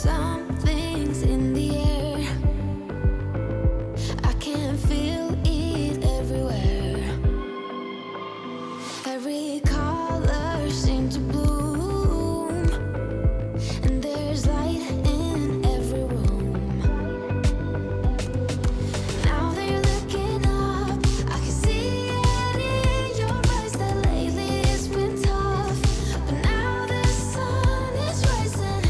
Something's in the air. I can feel it everywhere. Every color seems to bloom, and there's light in every room. Now that you're looking up, I can see it in your eyes that lately it's been tough. But now the sun is rising,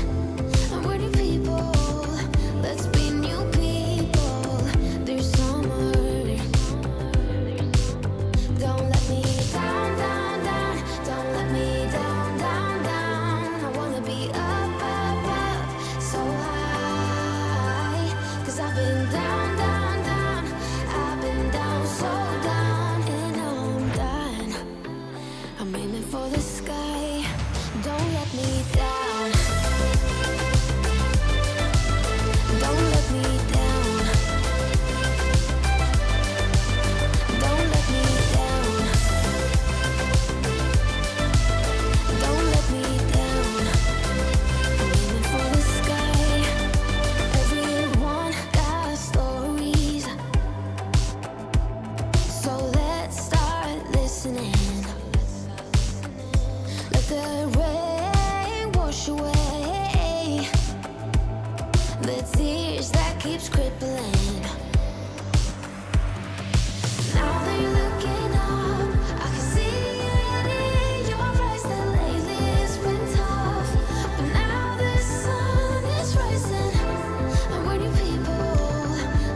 and we're new people. Let's be new people. There's summer. Don't let me down, down, down. Don't let me down, down, down. I wanna be up, up, up, so high. 'Cause I've been down, down, down. I've been down, so down. And now I'm done. I'm aiming for the sky. Don't let me down. Don't let me down. Don't let me down. Don't let me down. I'm aiming for the sky. Everyone got stories, so let's start listening. Let the rain wash away the tears that keeps crippling. Now that you're looking up, I can see it in your eyes that lately it's been tough. But now the sun is rising, and we're new people.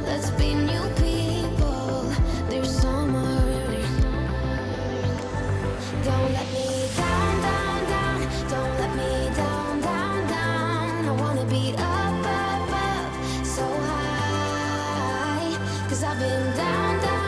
Let's be new people. There's summer. Don't let me down, down, down. Don't let me down, down, down. I wanna be up, up, up, so high. 'Cause I've been down, down.